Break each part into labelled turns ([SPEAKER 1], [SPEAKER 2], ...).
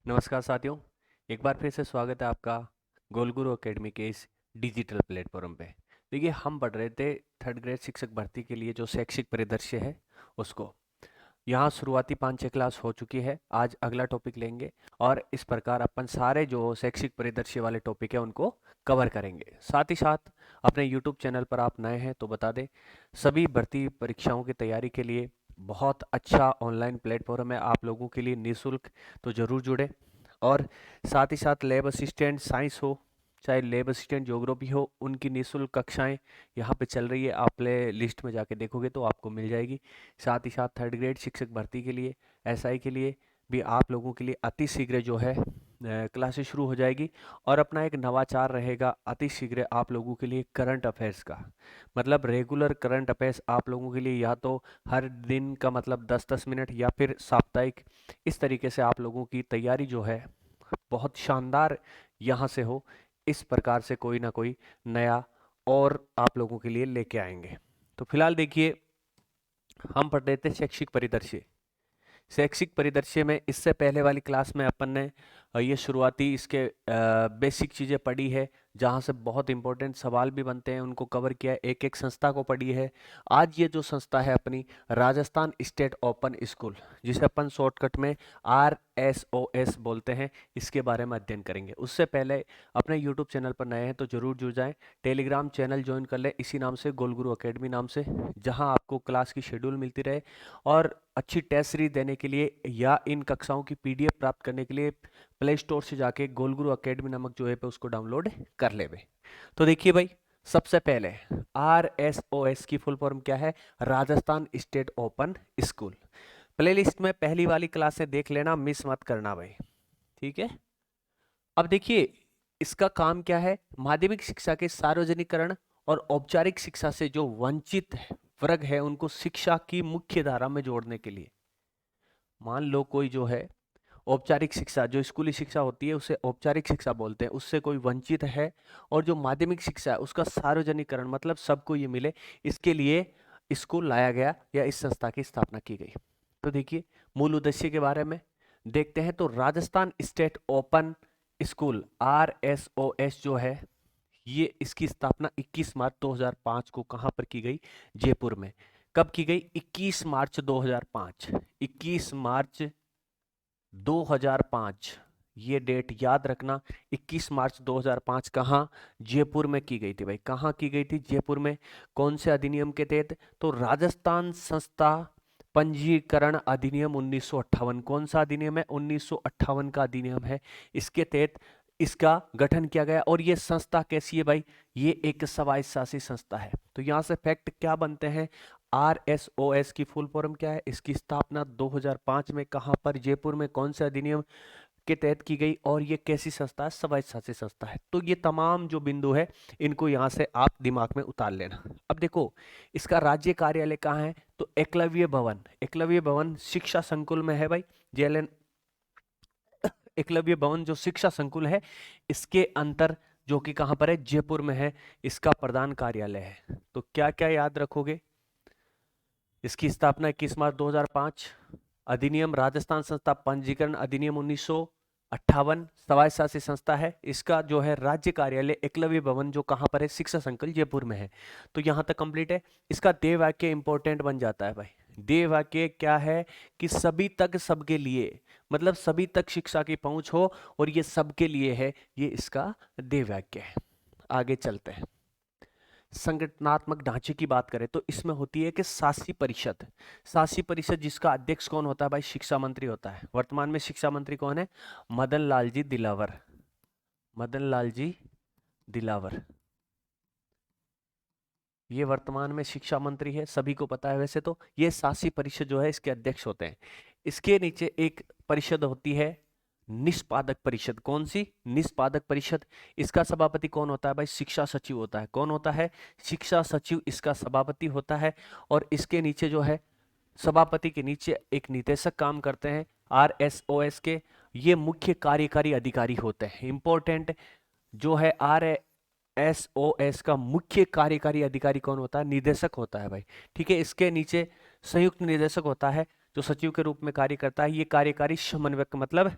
[SPEAKER 1] नमस्कार साथियों। एक बार फिर से स्वागत है आपका गोलगुरु एकेडमी के इस डिजिटल प्लेटफॉर्म पे। देखिए, हम पढ़ रहे थे थर्ड ग्रेड शिक्षक भर्ती के लिए जो शैक्षिक परिदृश्य है उसको। यहाँ शुरुआती 5-6 क्लास हो चुकी है। आज अगला टॉपिक लेंगे और इस प्रकार अपन सारे जो शैक्षिक परिदृश्य वाले टॉपिक है उनको कवर करेंगे। साथ ही साथ अपने यूट्यूब चैनल पर आप नए हैं तो बता दें, सभी भर्ती परीक्षाओं की तैयारी के लिए बहुत अच्छा ऑनलाइन प्लेटफॉर्म है आप लोगों के लिए निःशुल्क। तो ज़रूर जुड़े। और साथ ही साथ लैब असिस्टेंट साइंस हो चाहे लैब असिस्टेंट ज्योग्राफी हो, उनकी निःशुल्क कक्षाएं यहाँ पे चल रही है। आप प्ले लिस्ट में जाके देखोगे तो आपको मिल जाएगी। साथ ही साथ थर्ड ग्रेड शिक्षक भर्ती के लिए, एसआई के लिए भी आप लोगों के लिए अति शीघ्र जो है क्लासेस शुरू हो जाएगी। और अपना एक नवाचार रहेगा अति शीघ्र आप लोगों के लिए करंट अफेयर्स का, मतलब रेगुलर करंट अफेयर्स आप लोगों के लिए, या तो हर दिन का मतलब 10-10 मिनट या फिर साप्ताहिक। इस तरीके से आप लोगों की तैयारी जो है बहुत शानदार यहाँ से हो। इस प्रकार से कोई ना कोई नया और आप लोगों के लिए लेके आएंगे। तो फिलहाल देखिए, हम पढ़ रहे थे शैक्षिक परिदृश्य। शैक्षिक परिदृश्य में इससे पहले वाली क्लास में अपन ने ये शुरुआती इसके बेसिक चीज़ें पढ़ी है, जहाँ से बहुत इंपॉर्टेंट सवाल भी बनते हैं उनको कवर किया है, एक एक संस्था को पढ़ी है। आज ये जो संस्था है अपनी राजस्थान स्टेट ओपन स्कूल, जिसे अपन शॉर्टकट में RSOS बोलते हैं, इसके बारे में अध्ययन करेंगे। उससे पहले अपने यूट्यूब चैनल पर नए हैं तो ज़रूर जुड़ जाएं। टेलीग्राम चैनल ज्वाइन कर ले इसी नाम से, गोलगुरु एकेडमी नाम से, जहाँ आपको क्लास की शेड्यूल मिलती रहे। और अच्छी टेस्ट सीरीज देने के लिए या इन कक्षाओं की PDF प्राप्त करने के लिए प्ले स्टोर से जाके गोलगुरु एकेडमी नामक जो ऐप है उसको डाउनलोड कर ले बे। तो देखिए भाई, सबसे पहले RSOS की फुल फॉर्म क्या है? Rajasthan state open school. Playlist में पहली वाली क्लासें देख लेना, मिस मत करना भाई, ठीक है। अब देखिए, इसका काम क्या है? माध्यमिक शिक्षा के सार्वजनिकरण और औपचारिक शिक्षा से जो वंचित वर्ग है उनको शिक्षा की मुख्य धारा में जोड़ने के लिए। मान लो कोई जो है औपचारिक शिक्षा, जो स्कूली शिक्षा होती है उसे औपचारिक शिक्षा बोलते हैं, उससे कोई वंचित है, और जो माध्यमिक शिक्षा है उसका सार्वजनिकरण मतलब सबको ये मिले, इसके लिए स्कूल लाया गया या इस संस्था की स्थापना की गई। तो देखिए, मूल उद्देश्य के बारे में देखते हैं। तो Rajasthan state open school RSOS जो है, ये इसकी स्थापना 21 मार्च 2005 को कहाँ पर की गई? जयपुर में। कब की गई? 21 मार्च 2005। 21 मार्च 2005, ये डेट याद रखना। 21 मार्च 2005 कहाँ? जयपुर में की गई थी भाई। कहाँ की गई थी? जयपुर में। कौन से अधिनियम के तहत? तो राजस्थान संस्था पंजीकरण अधिनियम 1958। कौन सा अधिनियम है? 1958 का अधिनियम है। इसके तहत इसका गठन किया गया। और ये संस्था कैसी है भाई? ये एक स्वायत्तशासी संस्था है। तो यहाँ से फैक्ट क्या बनते हैं? RSOS की फुल फॉर्म क्या है? इसकी स्थापना 2005 में कहाँ पर? जयपुर में। कौन से अधिनियम के तहत की गई? और ये कैसी संस्था है? स्वायत्तशासी संस्था है। तो ये तमाम जो बिंदु है इनको यहाँ से आप दिमाग में उतार लेना। अब देखो, इसका राज्य कार्यालय कहाँ है? तो एकलव्य भवन। एकलव्य भवन शिक्षा संकुल में है भाई। JLN एकलव्य भवन जो शिक्षा संकुल है, इसके अंतर, जो कि कहाँ पर है? जयपुर में है, इसका प्रधान कार्यालय है। तो क्या क्या याद रखोगे? इसकी स्थापना 21 मार्च 2005। अधिनियम राजस्थान संस्था पंजीकरण अधिनियम 1958। स्वायत्तशासी संस्था है। इसका जो है राज्य कार्यालय एकलव्य भवन जो कहाँ पर है? शिक्षा संकुल जयपुर में है। तो यहाँ तक कंप्लीट है। इसका देय वाक्य इंपॉर्टेंट बन जाता है भाई। देय वाक्य क्या है? कि सभी तक सबके लिए, मतलब सभी तक शिक्षा की पहुंच हो, और ये सबके लिए है, ये इसका देय वाक्य है। आगे चलते हैं। संगठनात्मक ढांचे की बात करें तो इसमें होती है कि शासी परिषद। शासी परिषद जिसका अध्यक्ष कौन होता है भाई? शिक्षा मंत्री होता है। वर्तमान में शिक्षा मंत्री कौन है? मदन लाल जी दिलावर। मदन लाल जी दिलावर, ये वर्तमान में शिक्षा मंत्री है, सभी को पता है वैसे तो। ये शासी परिषद जो है इसके अध्यक्ष होते हैं। इसके नीचे एक परिषद होती है निष्पादक परिषद। कौन सी? निष्पादक परिषद। इसका सभापति कौन होता है भाई? शिक्षा सचिव होता है। कौन होता है? शिक्षा सचिव इसका सभापति होता है। और इसके नीचे जो है, सभापति के नीचे एक निदेशक काम करते हैं RSOS के। ये मुख्य कार्यकारी अधिकारी होते हैं। इंपॉर्टेंट जो है, RSOS का मुख्य कार्यकारी अधिकारी कौन होता है? निदेशक होता है भाई, ठीक है। इसके नीचे संयुक्त निदेशक होता है जो सचिव के रूप में कार्य करता है। ये कार्यकारी समन्वयक मतलब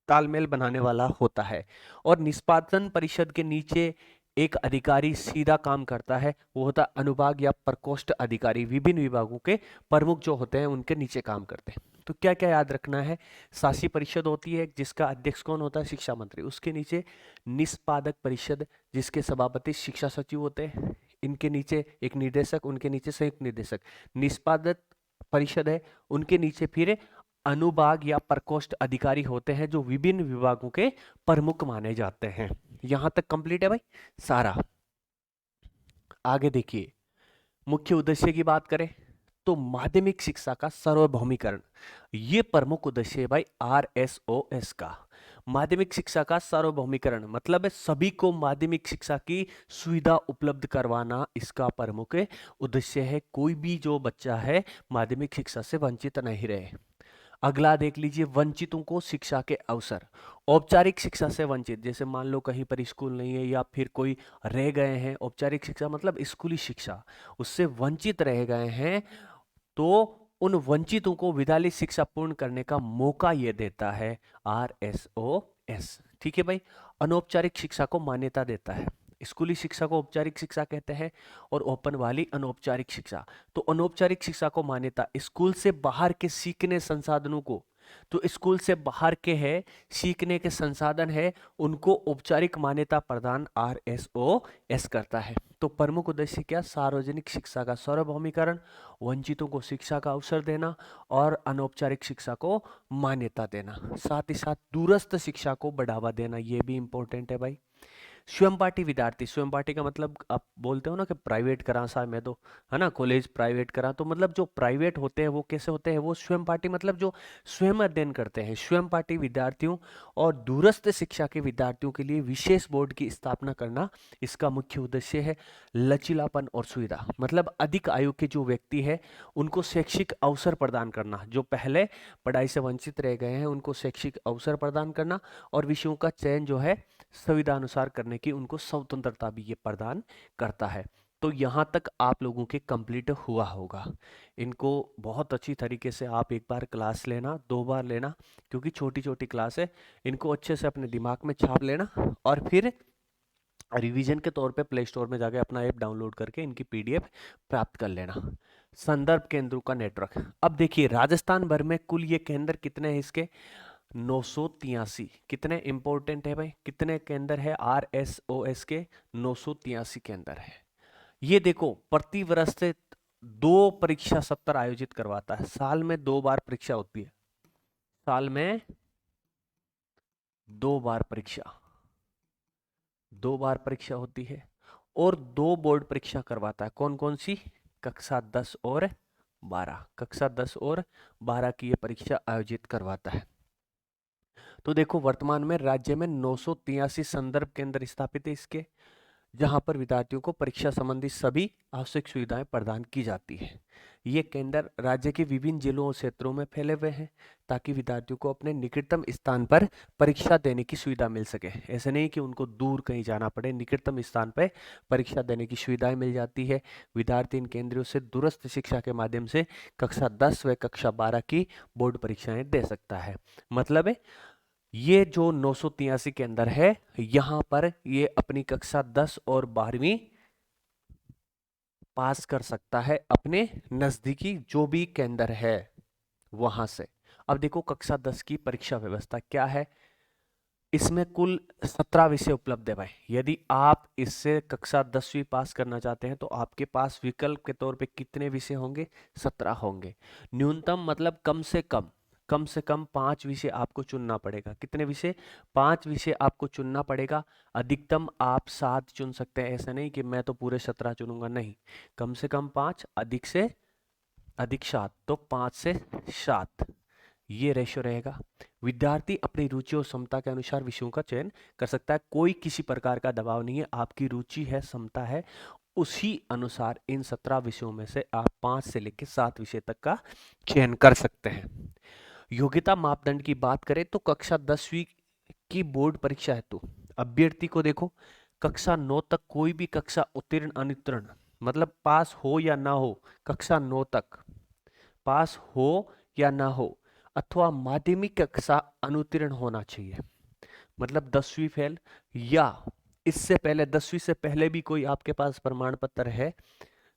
[SPEAKER 1] तालमेल बनाने वाला होता है। और निष्पादन परिषद के नीचे एक अधिकारी सीधा काम करता है, वो होता है अनुभाग या प्रकोष्ठ अधिकारी। विभिन्न विभागों के प्रमुख जो होते हैं उनके नीचे काम करते हैं। तो क्या क्या याद रखना है? शासी परिषद होती है जिसका अध्यक्ष कौन होता है? शिक्षा मंत्री। उसके नीचे निष्पादक परिषद जिसके सभापति शिक्षा सचिव होते हैं। इनके नीचे एक निदेशक, उनके नीचे संयुक्त निदेशक। निष्पादक परिषद है, उनके नीचे फिर अनुभाग या प्रकोष्ठ अधिकारी होते हैं जो विभिन्न विभागों के प्रमुख माने जाते हैं। यहां तक कंप्लीट है भाई सारा। आगे देखिए, मुख्य उद्देश्य की बात करें तो माध्यमिक शिक्षा का सार्वभौमिकरण, ये प्रमुख उद्देश्य है भाई आरएसओएस का। माध्यमिक शिक्षा का सार्वभौमिकरण मतलब है सभी को माध्यमिक शिक्षा की सुविधा उपलब्ध करवाना, इसका प्रमुख उद्देश्य है। कोई भी जो बच्चा है माध्यमिक शिक्षा से वंचित नहीं रहे। अगला देख लीजिए, वंचितों को शिक्षा के अवसर। औपचारिक शिक्षा से वंचित, जैसे मान लो कहीं पर स्कूल नहीं है या फिर कोई रह गए हैं, औपचारिक शिक्षा मतलब स्कूली शिक्षा, उससे वंचित रह गए हैं, तो उन वंचितों को विद्यालय शिक्षा पूर्ण करने का मौका ये देता है आरएसओएस। ठीक है भाई। अनौपचारिक शिक्षा को मान्यता देता है। स्कूली शिक्षा को औपचारिक शिक्षा कहते हैं और ओपन वाली अनौपचारिक शिक्षा। तो अनौपचारिक शिक्षा को मान्यता, स्कूल से बाहर के सीखने संसाधनों को, तो स्कूल से बाहर के है सीखने के संसाधन है, उनको औपचारिक मान्यता प्रदान आरएसओएस करता है। तो प्रमुख उद्देश्य क्या? सार्वजनिक शिक्षा का सार्वभौमिकरण, वंचितों को शिक्षा का अवसर देना और अनौपचारिक शिक्षा को मान्यता देना। साथ ही साथ दूरस्थ शिक्षा को बढ़ावा देना, ये भी इंपॉर्टेंट है भाई। स्वयंपाठी विद्यार्थी, स्वयंपाठी का मतलब आप बोलते हो ना कि प्राइवेट करा सा मैं तो, है ना, कॉलेज प्राइवेट करा, तो मतलब जो प्राइवेट होते हैं वो कैसे होते हैं? वो स्वयंपाठी मतलब जो स्वयं अध्ययन करते हैं। स्वयंपाठी विद्यार्थियों और दूरस्थ शिक्षा के विद्यार्थियों के लिए विशेष बोर्ड की स्थापना करना इसका मुख्य उद्देश्य है। लचीलापन और सुविधा मतलब अधिक आयु के जो व्यक्ति है उनको शैक्षिक अवसर प्रदान करना, जो पहले पढ़ाई से वंचित रह गए हैं उनको शैक्षिक अवसर प्रदान करना, और विषयों का चयन जो है सुविधा अनुसार करने की उनको स्वतंत्रता भी ये प्रदान करता है। तो यहाँ तक आप लोगों के कंप्लीट हुआ होगा। इनको बहुत अच्छी तरीके से आप एक बार क्लास लेना, 2 बार लेना, क्योंकि छोटी छोटी क्लास है। इनको अच्छे से अपने दिमाग में छाप लेना और फिर रिवीजन के तौर पे प्ले स्टोर में जाके अपना ऐप डाउनलोड करके इनकी पीडीएफ प्राप्त कर लेना। संदर्भ केंद्रों का नेटवर्क। अब देखिए राजस्थान भर में कुल ये केंद्र कितने हैं इसके? 983। कितने इंपॉर्टेंट है भाई? कितने केंद्र है आरएसओएस के? 983 केंद्र है। ये देखो प्रति वर्ष से 2 परीक्षा सत्र आयोजित करवाता है। साल में 2 बार परीक्षा होती है। साल में 2 बार परीक्षा, 2 बार परीक्षा होती है। और 2 बोर्ड परीक्षा करवाता है। कौन कौन सी? कक्षा 10 और 12। कक्षा 10 और 12 की ये परीक्षा आयोजित करवाता है। तो देखो वर्तमान में राज्य में 983 संदर्भ केंद्र स्थापित है इसके, जहां पर विद्यार्थियों को परीक्षा संबंधी सभी आवश्यक सुविधाएं प्रदान की जाती है। ये केंद्र राज्य के विभिन्न जिलों और क्षेत्रों में फैले हुए हैं ताकि विद्यार्थियों को अपने निकटतम स्थान पर परीक्षा देने की सुविधा मिल सके। ऐसे नहीं कि उनको दूर कहीं जाना पड़े, निकटतम स्थान पर परीक्षा देने की सुविधाएं मिल जाती है। विद्यार्थी इन केंद्रों से दूरस्थ शिक्षा के माध्यम से कक्षा 10 व कक्षा 12 की बोर्ड परीक्षाएं दे सकता है। मतलब है ये जो 983 के अंदर है, यहां पर ये अपनी कक्षा 10 और 12वीं पास कर सकता है अपने नजदीकी जो भी केंद्र है वहां से। अब देखो कक्षा 10 की परीक्षा व्यवस्था क्या है। इसमें कुल 17 विषय उपलब्ध है भाई। यदि आप इससे कक्षा 10वीं पास करना चाहते हैं तो आपके पास विकल्प के तौर पे कितने विषय होंगे? 17 होंगे। न्यूनतम मतलब कम से कम 5 विषय आपको चुनना पड़ेगा। कितने विषय? 5 विषय आपको चुनना पड़ेगा। अधिकतम आप 7 चुन सकते हैं। ऐसा नहीं कि मैं तो पूरे 17 चुनूंगा, नहीं। कम से कम 5, अधिक से अधिक 7, तो 5 से 7 ये रेशो रहेगा। विद्यार्थी अपनी रुचि और क्षमता के अनुसार विषयों का चयन कर सकता है। कोई किसी प्रकार का दबाव नहीं है। आपकी रुचि है, क्षमता है, उसी अनुसार इन 17 विषयों में से आप 5 से लेकर 7 विषय तक का चयन कर सकते हैं। योग्यता मापदंड की बात करें तो कक्षा 10वीं की बोर्ड परीक्षा हेतु अभ्यर्थी को देखो कक्षा 9 तक कोई भी कक्षा उत्तीर्ण अनुत्तीर्ण मतलब पास हो या ना हो, कक्षा 9 तक पास हो या ना हो, अथवा माध्यमिक कक्षा अनुत्तीर्ण होना चाहिए। मतलब 10वीं फेल, या इससे पहले 10वीं से पहले भी कोई आपके पास प्रमाण पत्र है,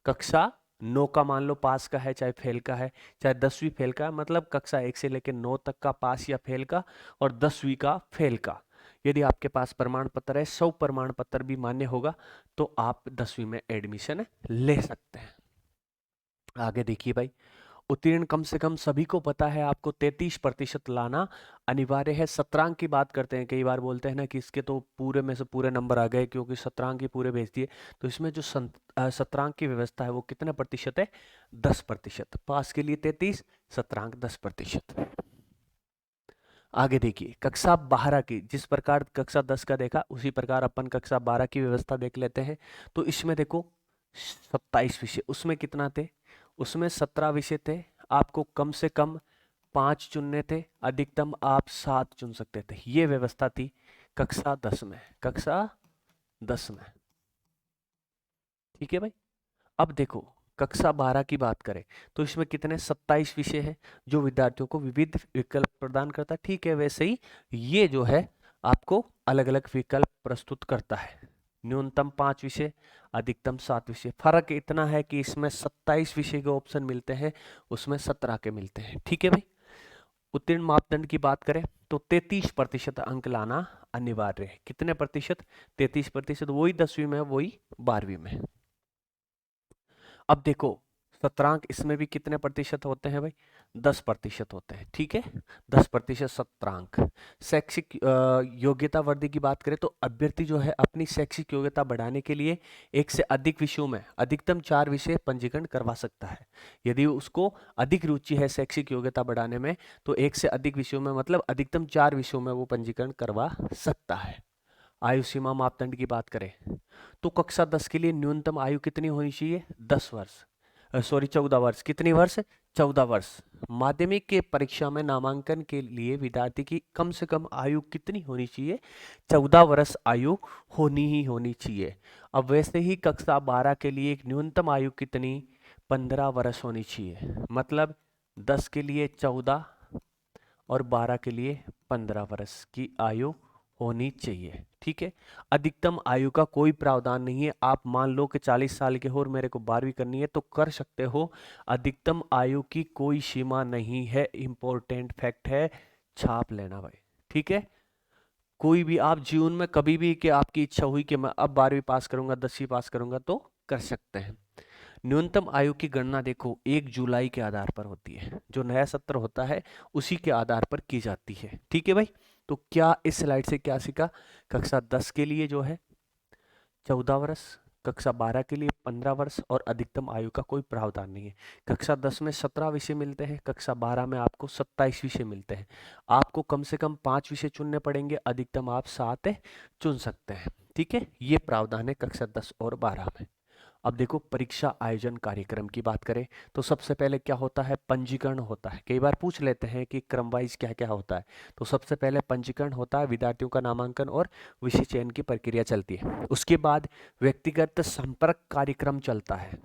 [SPEAKER 1] कक्षा 9 का मान लो पास का है, चाहे फेल का है, चाहे 10वीं फेल का है, मतलब कक्षा 1 से लेकर 9 तक का पास या फेल का, और 10वीं का फेल का, यदि आपके पास प्रमाण पत्र है, 100 प्रमाण पत्र भी मान्य होगा, तो आप 10वीं में एडमिशन ले सकते हैं। आगे देखिए भाई, उत्तीर्ण कम से कम सभी को पता है आपको 33% लाना अनिवार्य है। शतरांक की बात करते हैं, कई बार बोलते हैं ना कि इसके तो पूरे में से पूरे नंबर आ गए क्योंकि शतरांक ही पूरे भेज दिए, तो इसमें जो शतरांक की व्यवस्था है वो कितने प्रतिशत है? 10%। पास के लिए 33, शतरांक 10%। आगे देखिए, कक्षा 12 की, जिस प्रकार कक्षा 10 का देखा उसी प्रकार अपन कक्षा 12 की व्यवस्था देख लेते हैं। तो इसमें देखो 27 विषय, उसमें कितना थे? उसमें 17 विषय थे। आपको कम से कम 5 चुनने थे, अधिकतम आप 7 चुन सकते थे। ये व्यवस्था थी कक्षा 10 में, कक्षा 10 में। ठीक है भाई। अब देखो कक्षा 12 की बात करें तो इसमें कितने? 27 विषय है जो विद्यार्थियों को विविध विकल्प प्रदान करता है। ठीक है, वैसे ही ये जो है आपको अलग अलग विकल्प प्रस्तुत करता है। न्यूनतम 5 विषय, अधिकतम 7 विषय। फर्क इतना है कि इसमें 27 विषय के ऑप्शन मिलते हैं, उसमें 17 के मिलते हैं। ठीक है भाई। उत्तीर्ण मापदंड की बात करें तो 33% अंक लाना अनिवार्य है। कितने प्रतिशत? 33%। वही 10वीं में, वही 12वीं में। अब देखो शतरांक इसमें भी कितने प्रतिशत होते हैं भाई? 10% होते हैं। ठीक है, 10% शतरांक। शैक्षिक योग्यता वर्दी की बात करें तो अभ्यर्थी जो है अपनी शैक्षिक योग्यता बढ़ाने के लिए एक से अधिक विषयों में अधिकतम 4 विषय पंजीकरण करवा सकता है। यदि उसको अधिक रुचि है शैक्षिक योग्यता बढ़ाने में, तो एक से अधिक विषयों में मतलब अधिकतम 4 विषयों में वो पंजीकरण करवा सकता है। आयु सीमा मापदंड की बात करें तो कक्षा 10 के लिए न्यूनतम आयु कितनी होनी चाहिए? 10 वर्ष, सॉरी 14 वर्ष। कितनी वर्ष? 14 वर्ष। माध्यमिक के परीक्षा में नामांकन के लिए विद्यार्थी की कम से कम आयु कितनी होनी चाहिए? 14 वर्ष आयु होनी ही होनी चाहिए। अब वैसे ही कक्षा 12 के लिए एक न्यूनतम आयु कितनी? 15 वर्ष होनी चाहिए। मतलब 10 के लिए 14 और 12 के लिए 15 वर्ष की आयु होनी चाहिए। ठीक है। अधिकतम आयु का कोई प्रावधान नहीं है। आप मान लो कि 40 साल के हो और मेरे को 12वीं करनी है तो कर सकते हो। अधिकतम आयु की कोई सीमा नहीं है। इंपॉर्टेंट फैक्ट है, छाप लेना भाई। ठीक है। कोई भी आप जीवन में कभी भी कि आपकी इच्छा हुई कि मैं अब 12वीं पास करूंगा, 10वीं पास करूंगा, तो कर सकते हैं। न्यूनतम आयु की गणना देखो 1 जुलाई के आधार पर होती है। जो नया सत्र होता है उसी के आधार पर की जाती है। ठीक है भाई। तो क्या इस स्लाइड से क्या सीखा? कक्षा 10 के लिए जो है 14 वर्ष, कक्षा 12 के लिए 15 वर्ष और अधिकतम आयु का कोई प्रावधान नहीं है। कक्षा 10 में 17 विषय मिलते हैं, कक्षा 12 में आपको 27 विषय मिलते हैं। आपको कम से कम 5 विषय चुनने पड़ेंगे, अधिकतम आप 7 चुन सकते हैं। ठीक है, ये प्रावधान है कक्षा 10 और 12 में। अब देखो परीक्षा आयोजन कार्यक्रम की बात करें तो सबसे पहले क्या होता है? पंजीकरण होता है। कई बार पूछ लेते हैं कि क्रम वाइज क्या क्या होता है, तो सबसे पहले पंजीकरण होता है, विद्यार्थियों का नामांकन और विषय चयन की प्रक्रिया चलती है। उसके बाद व्यक्तिगत संपर्क कार्यक्रम चलता है।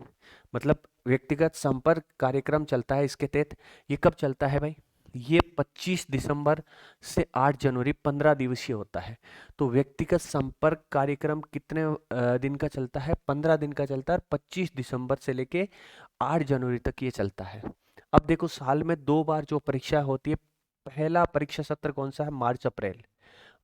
[SPEAKER 1] मतलब व्यक्तिगत संपर्क कार्यक्रम चलता है। इसके तहत ये कब चलता है भाई? ये 25 दिसंबर से 8 जनवरी 15 दिवसीय होता है। तो व्यक्तिगत संपर्क कार्यक्रम कितने दिन का चलता है? 15 दिन का चलता है। 25 दिसंबर से लेके 8 जनवरी तक ये चलता है। अब देखो साल में 2 बार जो परीक्षा होती है, पहला परीक्षा सत्र कौन सा है? मार्च अप्रैल।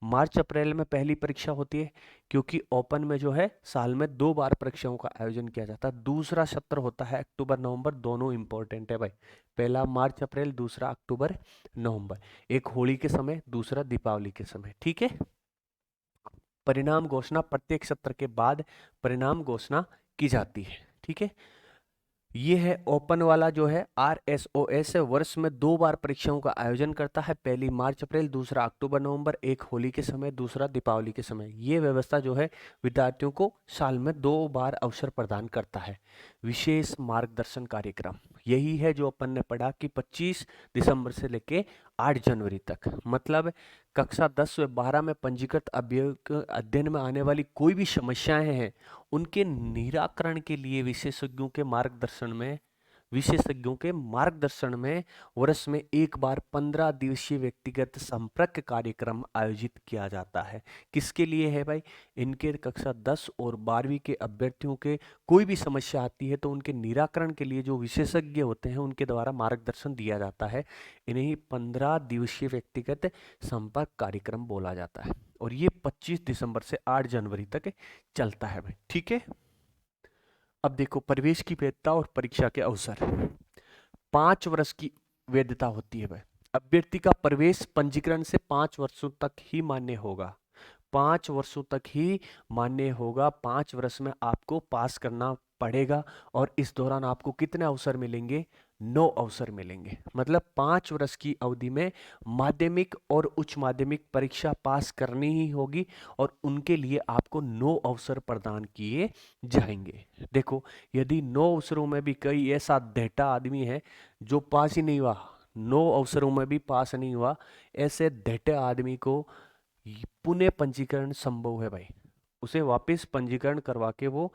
[SPEAKER 1] मार्च अप्रैल में पहली परीक्षा होती है, क्योंकि ओपन में जो है साल में 2 बार परीक्षाओं का आयोजन किया जाता है। दूसरा सत्र होता है अक्टूबर नवंबर, दोनों इंपॉर्टेंट है भाई। पहला मार्च अप्रैल, दूसरा अक्टूबर नवंबर। एक होली के समय, दूसरा दीपावली के समय। ठीक है। परिणाम घोषणा प्रत्येक सत्र के बाद परिणाम घोषणा की जाती है। ठीक है। ये है ओपन वाला जो है RSOS, वर्ष में 2 बार परीक्षाओं का आयोजन करता है। पहली मार्च अप्रैल, दूसरा अक्टूबर नवंबर, एक होली के समय, दूसरा दीपावली के समय। ये व्यवस्था जो है विद्यार्थियों को साल में 2 बार अवसर प्रदान करता है। विशेष मार्गदर्शन कार्यक्रम यही है जो अपन ने पढ़ा कि 25 दिसंबर से लेके 8 जनवरी तक। मतलब कक्षा 10 व 12 में पंजीकृत अध्ययन में आने वाली कोई भी समस्याएं हैं, उनके निराकरण के लिए विशेषज्ञों के मार्गदर्शन में विशेषज्ञों के मार्गदर्शन में वर्ष में एक बार 15 दिवसीय व्यक्तिगत संपर्क कार्यक्रम आयोजित किया जाता है। किसके लिए है भाई? इनके कक्षा 10 और 12वीं के अभ्यर्थियों के कोई भी समस्या आती है तो उनके निराकरण के लिए जो विशेषज्ञ होते हैं उनके द्वारा मार्गदर्शन दिया जाता है। इन्हें 15 दिवसीय व्यक्तिगत संपर्क कार्यक्रम बोला जाता है और ये 25 दिसंबर से 8 जनवरी तक चलता है भाई। ठीक है, अब देखो प्रवेश की वैधता और परीक्षा के अवसर। 5 वर्ष की वैधता होती है भाई। अभ्यर्थी का प्रवेश पंजीकरण से 5 वर्षों तक ही मान्य होगा। 5 वर्षों तक ही मान्य होगा। 5 वर्ष में आपको पास करना पड़ेगा और इस दौरान आपको कितने अवसर मिलेंगे? 9 अवसर मिलेंगे। मतलब 5 वर्ष की अवधि में माध्यमिक और उच्च माध्यमिक परीक्षा पास करनी ही होगी और उनके लिए आपको 9 अवसर प्रदान किए जाएंगे। देखो, यदि 9 अवसरों में भी कोई ऐसा ढेटा आदमी है जो पास ही नहीं हुआ, 9 अवसरों में भी पास नहीं हुआ, ऐसे ढेटे आदमी को पुनः पंजीकरण संभव है भाई। उसे वापस पंजीकरण करवा के वो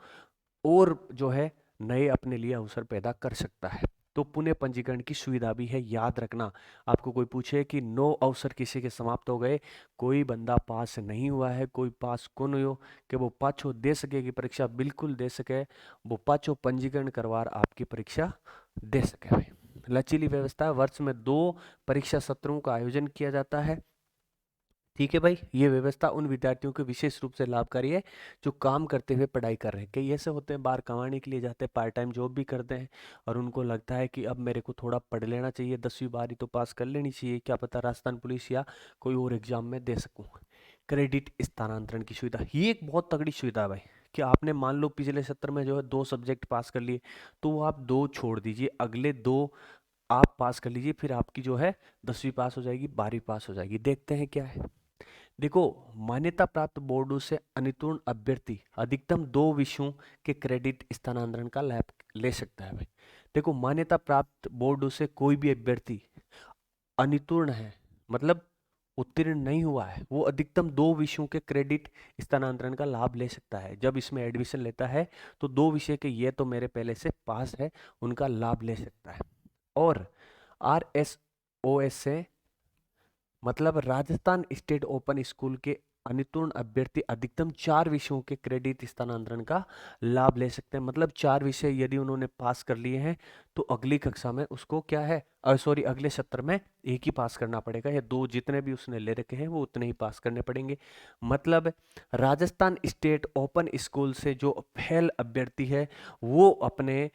[SPEAKER 1] और जो है नए अपने लिए अवसर पैदा कर सकता है। तो पुनः पंजीकरण की सुविधा भी है। याद रखना, आपको कोई पूछे कि 9 अवसर किसी के समाप्त हो गए, कोई बंदा पास नहीं हुआ है, कोई पास कौन हो कि वो पाछो दे सके कि परीक्षा बिल्कुल दे सके, वो पाछो पंजीकरण करवा आपकी परीक्षा दे सके भाई। लचीली व्यवस्था, वर्ष में 2 परीक्षा सत्रों का आयोजन किया जाता है। ठीक है भाई, ये व्यवस्था उन विद्यार्थियों के विशेष रूप से लाभकारी है जो काम करते हुए पढ़ाई कर रहे हैं। कई ऐसे होते हैं बाहर कमाने के लिए जाते हैं, पार्ट टाइम जॉब भी करते हैं और उनको लगता है कि अब मेरे को थोड़ा पढ़ लेना चाहिए, 10वीं 12वीं तो पास कर लेनी चाहिए, क्या पता राजस्थान पुलिस या कोई और एग्जाम में दे सकूँ। क्रेडिट स्थानांतरण की सुविधा, ये एक बहुत तगड़ी सुविधा है भाई कि आपने मान लो पिछले सत्र में जो है 2 सब्जेक्ट पास कर लिए, तो वो आप 2 छोड़ दीजिए, अगले 2 आप पास कर लीजिए, फिर आपकी जो है 10वीं पास हो जाएगी, 12वीं पास हो जाएगी। देखते हैं क्या है। देखो, मान्यता प्राप्त बोर्डों से अनुत्तीर्ण अभ्यर्थी अधिकतम 2 विषयों के क्रेडिट स्थानांतरण का लाभ ले सकता है भाई। देखो, मान्यता प्राप्त बोर्डों से कोई भी अभ्यर्थी अनुत्तीर्ण है, मतलब उत्तीर्ण नहीं हुआ है, वो अधिकतम 2 विषयों के क्रेडिट स्थानांतरण का लाभ ले सकता है। जब इसमें एडमिशन लेता है तो 2 विषय के ये तो मेरे पहले से पास है, उनका लाभ ले सकता है। और RSOS से मतलब राजस्थान स्टेट ओपन स्कूल के अनुत्तीर्ण अभ्यर्थी अधिकतम 4 विषयों के क्रेडिट स्थानांतरण का लाभ ले सकते हैं। मतलब 4 विषय यदि उन्होंने पास कर लिए हैं तो अगली कक्षा में उसको क्या है, सॉरी, अगले सत्र में एक ही पास करना पड़ेगा, या 2 जितने भी उसने ले रखे हैं वो उतने ही पास करने पड़ेंगे। मतलब राजस्थान स्टेट ओपन स्कूल से जो फेल अभ्यर्थी है वो अपने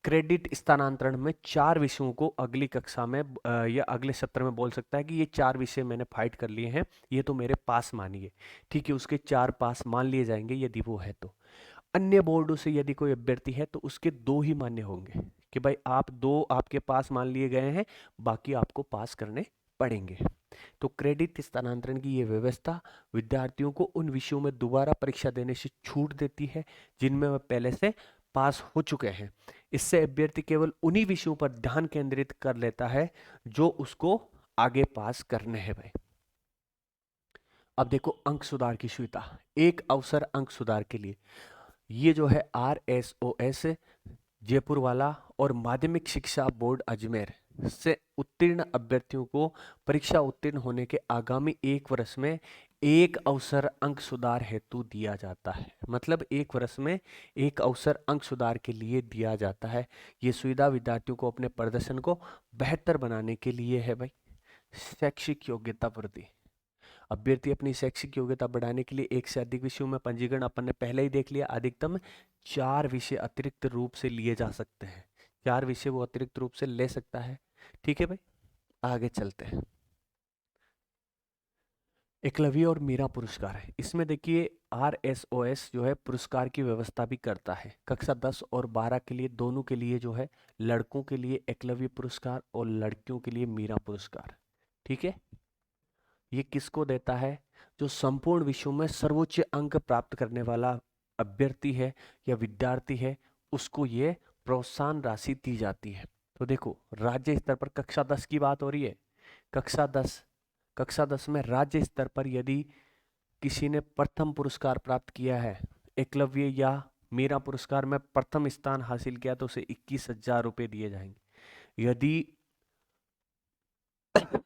[SPEAKER 1] क्रेडिट स्थानांतरण में 4 विषयों को अगली कक्षा में या अगले सत्र में बोल सकता है कि ये 4 विषय मैंने फाइट कर लिए हैं, ये तो मेरे पास मानिए। ठीक है, उसके 4 पास मान लिए जाएंगे यदि वो है तो। अन्य बोर्डों से यदि कोई अभ्यर्थी है तो उसके 2 ही मान्य होंगे कि भाई आप 2 आपके पास मान लिए गए हैं, बाकी आपको पास करने पड़ेंगे। तो क्रेडिट स्थानांतरण की ये व्यवस्था विद्यार्थियों को उन विषयों में दोबारा परीक्षा देने से छूट देती है जिनमें वह पहले से पास हो चुके हैं। इससे अभ्यर्थी केवल उन्हीं विषयों पर ध्यान केंद्रित कर लेता है जो उसको आगे पास करने हैं भाई। अब देखो, अंक सुधार की सुविधा, एक अवसर अंक सुधार के लिए। ये जो है RSOS जयपुर वाला और माध्यमिक शिक्षा बोर्ड अजमेर से उत्तीर्ण अभ्यर्थियों को परीक्षा उत्तीर्ण होने के आगामी 1 वर्ष में एक अवसर अंक सुधार हेतु दिया जाता है। मतलब 1 वर्ष में एक अवसर अंक सुधार के लिए दिया जाता है। ये सुविधा विद्यार्थियों को अपने प्रदर्शन को बेहतर बनाने के लिए है भाई। शैक्षिक योग्यता वृद्धि, अभ्यर्थी अपनी शैक्षिक योग्यता बढ़ाने के लिए एक से अधिक विषयों में पंजीकरण, अपन ने पहले ही देख लिया, अधिकतम 4 विषय अतिरिक्त रूप से लिए जा सकते हैं। 4 विषय वो अतिरिक्त रूप से ले सकता है। ठीक है भाई, आगे चलते हैं। एकलव्य और मीरा पुरस्कार है, इसमें देखिए RSOS जो है पुरस्कार की व्यवस्था भी करता है। कक्षा 10 और 12 के लिए दोनों के लिए जो है, लड़कों के लिए एकलव्य पुरस्कार और लड़कियों के लिए मीरा पुरस्कार। ठीक है, ये किसको देता है? जो संपूर्ण विषयों में सर्वोच्च अंक प्राप्त करने वाला अभ्यर्थी है या विद्यार्थी है, उसको ये प्रोत्साहन राशि दी जाती है। तो देखो, राज्य स्तर पर कक्षा 10 की बात हो रही है। कक्षा 10 में राज्य स्तर पर यदि किसी ने प्रथम पुरस्कार प्राप्त किया है, एकलव्य या मीरा पुरस्कार में प्रथम स्थान हासिल किया तो उसे 21,000 रुपये दिए जाएंगे। यदि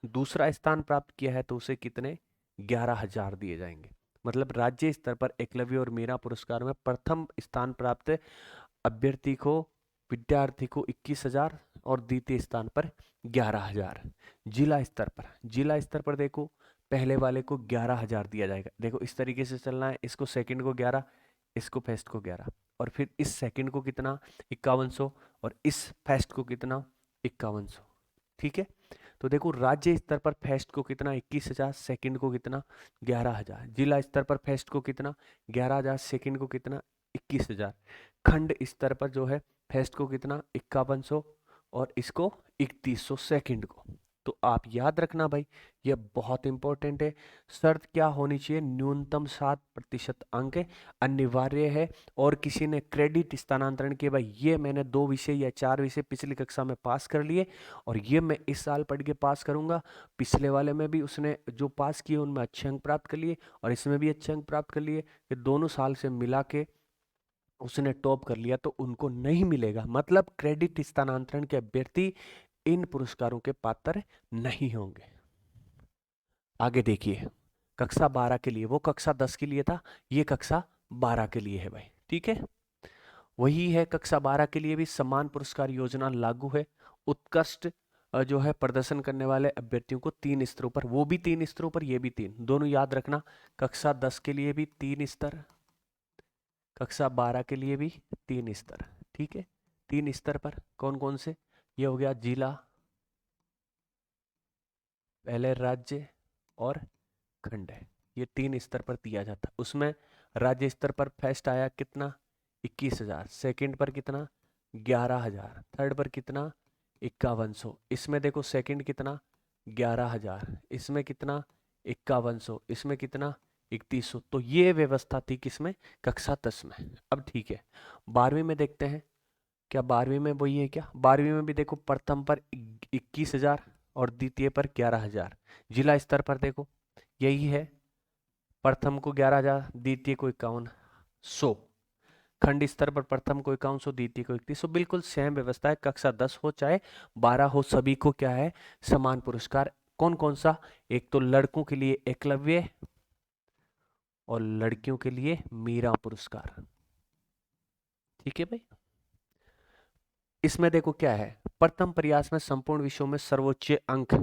[SPEAKER 1] दूसरा स्थान प्राप्त किया है तो उसे कितने, 11,000 दिए जाएंगे। मतलब राज्य स्तर पर एकलव्य और मीरा पुरस्कार में प्रथम स्थान प्राप्त अभ्यर्थी को, विद्यार्थी को 21,000 और द्वितीय स्थान पर 11,000। जिला स्तर पर देखो पहले वाले को 11,000 दिया जाएगा। देखो इस तरीके से चलना है, इसको सेकंड को 11, इसको फर्स्ट को 11, और फिर इस सेकंड को कितना, 5100, और इस फर्स्ट को कितना, 5100। ठीक है, तो देखो राज्य स्तर पर फर्स्ट को कितना, 21,000, सेकंड को कितना, 11,000। जिला स्तर पर फर्स्ट को कितना, 11,000, सेकंड को कितना, 21,000। खंड स्तर पर जो है फर्स्ट को कितना, 5100, और इसको 3100 सेकंड को। तो आप याद रखना भाई, ये बहुत इंपॉर्टेंट है। शर्त क्या होनी चाहिए, न्यूनतम 7% अंक अनिवार्य है। और किसी ने क्रेडिट स्थानांतरण किए, भाई ये मैंने 2 विषय या 4 विषय पिछली कक्षा में पास कर लिए और ये मैं इस साल पढ़ के पास करूंगा। पिछले वाले में भी उसने जो पास किए उनमें अच्छे अंक प्राप्त कर लिए और इसमें भी अच्छे अंक प्राप्त कर लिए, ये दोनों साल से मिला के उसने टॉप कर लिया, तो उनको नहीं मिलेगा। मतलब क्रेडिट स्थानांतरण के अभ्यर्थी इन पुरस्कारों के पात्र नहीं होंगे। आगे देखिए, कक्षा 12 के लिए, वो कक्षा 10 के लिए था, ये कक्षा 12 के लिए है भाई। ठीक है, वही है, कक्षा 12 के लिए भी समान पुरस्कार योजना लागू है। उत्कृष्ट जो है प्रदर्शन करने वाले अभ्यर्थियों को 3 स्तरों पर, वो भी 3 स्तरों पर, ये भी 3, दोनों याद रखना। कक्षा 10 के लिए भी 3 स्तर, कक्षा 12 के लिए भी 3 स्तर। ठीक है, 3 स्तर पर कौन कौन से, ये हो गया जिला, पहले राज्य और खंड है, ये 3 स्तर पर दिया जाता। उसमें राज्य स्तर पर फर्स्ट आया कितना, 21,000, सेकंड पर कितना, 11,000, थर्ड पर कितना, 5100। इसमें देखो सेकंड कितना, 11,000, इसमें कितना, 5100, इसमें कितना, 3100। तो ये व्यवस्था थी किसमें, कक्षा 10 में। अब ठीक है, 12वीं में देखते हैं, क्या 12वीं में वही है क्या, 12वीं में भी देखो प्रथम पर 21,000 और द्वितीय पर 11,000। जिला स्तर पर देखो यही है, प्रथम को 11,000, द्वितीय को 5100। खंड स्तर पर प्रथम को 5100, द्वितीय को 3100। बिल्कुल सेम व्यवस्था है, कक्षा 10 हो चाहे 12 हो, सभी को क्या है, समान पुरस्कार। कौन कौन सा, एक तो लड़कों के लिए एकलव्य और लड़कियों के लिए मीरा पुरस्कार। ठीक है भाई, इसमें देखो क्या है, प्रथम प्रयास में संपूर्ण विषयों में सर्वोच्च अंक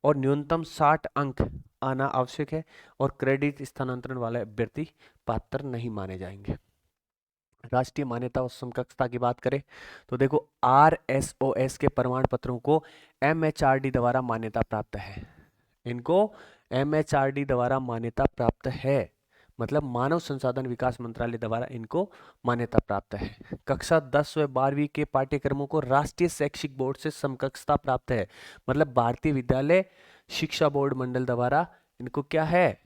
[SPEAKER 1] और न्यूनतम 60 अंक आना आवश्यक है और क्रेडिट स्थानांतरण वाले अभ्यर्थी पात्र नहीं माने जाएंगे। राष्ट्रीय मान्यता और समकक्षता की बात करें तो देखो RSOS के प्रमाण पत्रों को MHRD द्वारा मान्यता प्राप्त है। इनको MHRD द्वारा मान्यता प्राप्त है, मतलब मानव संसाधन विकास मंत्रालय द्वारा इनको मान्यता प्राप्त है। कक्षा 10 व 12वीं के पाठ्यक्रमों को राष्ट्रीय शैक्षिक बोर्ड से समकक्षता प्राप्त है, मतलब भारतीय विद्यालय शिक्षा बोर्ड मंडल द्वारा इनको क्या है,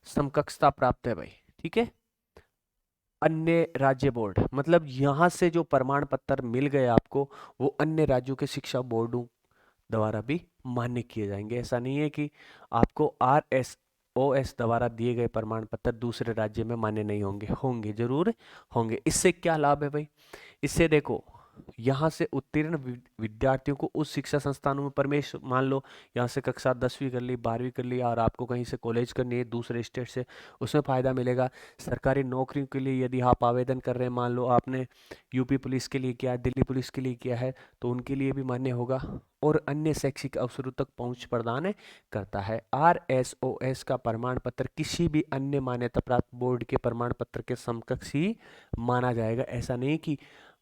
[SPEAKER 1] समकक्षता प्राप्त है भाई। ठीक है, अन्य राज्य बोर्ड, मतलब यहां से जो प्रमाण पत्र मिल गए आपको वो अन्य राज्यों के शिक्षा बोर्डों द्वारा भी मान्य किए जाएंगे। ऐसा नहीं है कि आपको RSOS द्वारा दिए गए प्रमाण पत्र दूसरे राज्य में मान्य नहीं होंगे, होंगे जरूर होंगे। इससे क्या लाभ है भाई, इससे देखो यहाँ से उत्तीर्ण विद्यार्थियों को उस शिक्षा संस्थानों में प्रवेश, मान लो यहाँ से कक्षा 10वीं कर ली, 12वीं कर ली और आपको कहीं से कॉलेज करनी है दूसरे स्टेट से, उसमें फ़ायदा मिलेगा। सरकारी नौकरियों के लिए यदि आप आवेदन कर रहे हैं, मान लो आपने यूपी पुलिस के लिए किया है, दिल्ली पुलिस के लिए किया है, तो उनके लिए भी मान्य होगा और अन्य शैक्षिक अवसरों तक पहुंच प्रदान करता है। RSOS का प्रमाण पत्र किसी भी अन्य मान्यता प्राप्त बोर्ड के प्रमाण पत्र के समकक्ष ही माना जाएगा। ऐसा नहीं कि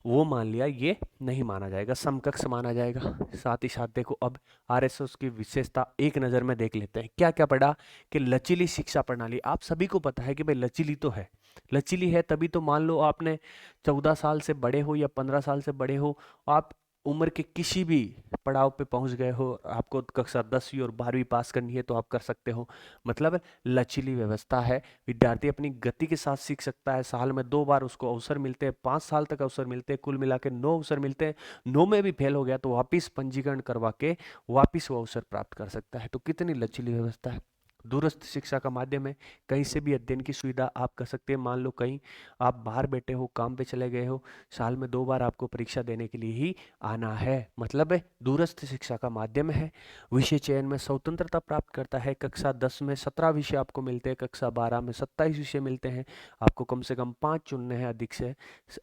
[SPEAKER 1] वो मान लिया ये नहीं माना जाएगा, समकक्ष माना जाएगा। साथ ही साथ देखो अब RSOS की विशेषता एक नज़र में देख लेते हैं। क्या क्या पढ़ा कि लचीली शिक्षा प्रणाली, आप सभी को पता है कि भाई लचीली तो है, लचीली है तभी तो मान लो आपने 14 साल से बड़े हो या 15 साल से बड़े हो, आप उम्र के किसी भी पड़ाव पे पहुंच गए हो, आपको कक्षा 10वीं और 12वीं पास करनी है तो आप कर सकते हो। मतलब लचीली व्यवस्था है, विद्यार्थी अपनी गति के साथ सीख सकता है। साल में 2 बार उसको अवसर मिलते हैं, 5 साल तक अवसर मिलते हैं, कुल मिला के 9 अवसर मिलते हैं। 9 में भी फेल हो गया तो वापिस पंजीकरण करवा के वापिस वो अवसर प्राप्त कर सकता है। तो कितनी लचीली व्यवस्था है। दूरस्थ शिक्षा का माध्यम है, कहीं से भी अध्ययन की सुविधा आप कर सकते हैं। मान लो कहीं आप बाहर बैठे हो, काम पे चले गए हो, साल में 2 बार आपको परीक्षा देने के लिए ही आना है, मतलब है दूरस्थ शिक्षा का माध्यम है। विषय चयन में स्वतंत्रता प्राप्त करता है। कक्षा 10 में 17 विषय आपको मिलते हैं, कक्षा 12 में 27 विषय मिलते हैं। आपको कम से कम 5 चुनने हैं,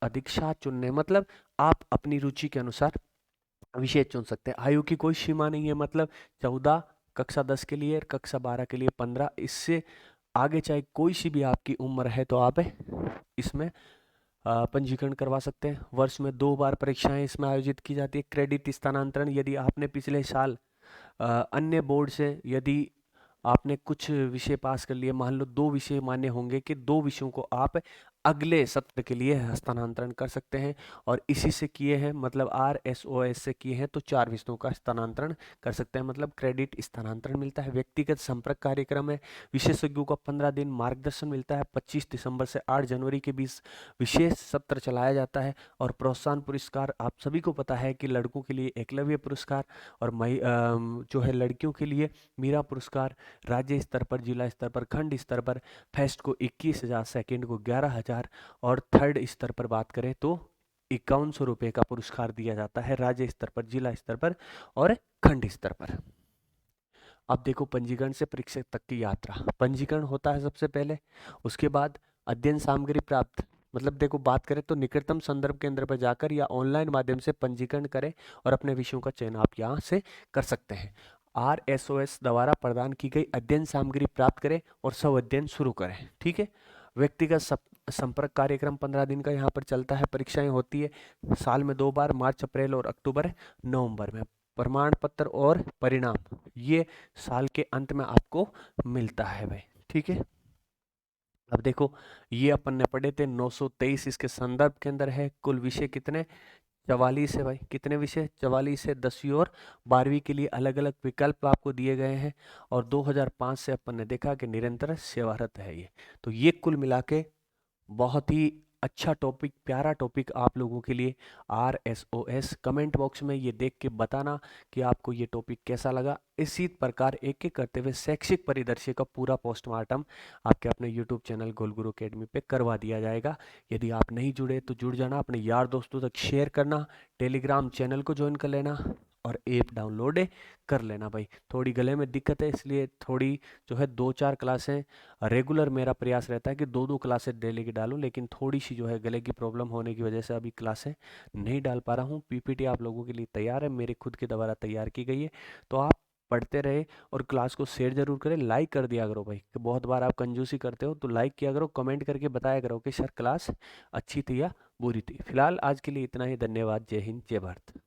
[SPEAKER 1] अधिक 7 चुनने हैं, मतलब आप अपनी रुचि के अनुसार विषय चुन सकते हैं। आयु की कोई सीमा नहीं है, मतलब 14 कक्षा 10 के लिए, कक्षा 12 के लिए 15, इससे आगे चाहे कोई सी भी आपकी उम्र है तो आप इसमें पंजीकरण करवा सकते हैं। वर्ष में 2 बार परीक्षाएं इसमें आयोजित की जाती है। क्रेडिट स्थानांतरण, यदि आपने पिछले साल अन्य बोर्ड से यदि आपने कुछ विषय पास कर लिए, मान लो 2 विषय मान्य होंगे कि 2 विषयों को आप अगले सत्र के लिए हस्तांतरण कर सकते हैं। और इसी से किए हैं, मतलब RSOS से किए हैं तो 4 विषयों का स्थानांतरण कर सकते हैं, मतलब क्रेडिट स्थानांतरण मिलता है। व्यक्तिगत संपर्क कार्यक्रम है, विशेषज्ञों का 15 दिन मार्गदर्शन मिलता है। 25 दिसंबर से 8 जनवरी के बीच विशेष सत्र चलाया जाता है। और प्रोत्साहन पुरस्कार, आप सभी को पता है कि लड़कों के लिए एकलव्य पुरस्कार और जो है लड़कियों के लिए मीरा पुरस्कार, राज्य स्तर पर, जिला स्तर पर, खंड स्तर पर फर्स्ट को 21,000, सेकेंड को 11,000 और थर्ड स्तर पर बात करें तो 5100 रुपये का पुरस्कार दिया जाता है, राज्य स्तर पर, जिला स्तर पर और खंड स्तर पर। अब देखो पंजीकरण से परीक्षा तक की यात्रा। पंजीकरण होता है सबसे पहले, उसके बाद अध्ययन सामग्री प्राप्त, मतलब देखो बात करें तो निकटतम संदर्भ केंद्र पर जाकर या ऑनलाइन माध्यम से पंजीकरण करें और अपने विषयों का चयन आप यहाँ से कर सकते हैं। RSOS द्वारा प्रदान की गई अध्ययन सामग्री प्राप्त करें और स्व अध्ययन शुरू करें। ठीक है। व्यक्तिगत संपर्क कार्यक्रम 15 दिन का यहाँ पर चलता है। परीक्षाएं होती है साल में 2 बार, मार्च अप्रैल और अक्टूबर नवंबर में। प्रमाण पत्र और परिणाम ये साल के अंत में आपको मिलता है भाई। ठीक है। अब देखो ये अपन ने पढ़े थे 923 इसके संदर्भ के अंदर है। कुल विषय कितने? 44 है भाई। कितने विषय? 44 है। 10वीं और 12वीं के लिए अलग अलग विकल्प आपको दिए गए हैं। और 2005 से अपन ने देखा कि निरंतर सेवारत है ये। तो ये कुल मिला के बहुत ही अच्छा टॉपिक, प्यारा टॉपिक आप लोगों के लिए RSOS। कमेंट बॉक्स में ये देख के बताना कि आपको ये टॉपिक कैसा लगा। इसी प्रकार एक एक करते हुए शैक्षिक परिदृश्य का पूरा पोस्टमार्टम आपके अपने YouTube चैनल गोल गुरु अकेडमी पे करवा दिया जाएगा। यदि आप नहीं जुड़े तो जुड़ जाना, अपने यार दोस्तों तक शेयर करना, टेलीग्राम चैनल को ज्वाइन कर लेना और ऐप डाउनलोड कर लेना भाई। थोड़ी गले में दिक्कत है इसलिए थोड़ी जो है 2-4 क्लासें रेगुलर मेरा प्रयास रहता है कि 2-2 क्लासें डेली की डालूं, लेकिन थोड़ी सी जो है गले की प्रॉब्लम होने की वजह से अभी क्लासें नहीं डाल पा रहा हूँ। PPT आप लोगों के लिए तैयार है, मेरे खुद के द्वारा तैयार की गई है। तो आप पढ़ते रहे और क्लास को शेयर जरूर करें, लाइक कर दिया करो भाई। बहुत बार आप कंजूसी करते हो तो लाइक किया करो, कमेंट करके बताया करो कि सर क्लास अच्छी थी या बुरी थी। फिलहाल आज के लिए इतना ही। धन्यवाद। जय हिंद, जय भारत।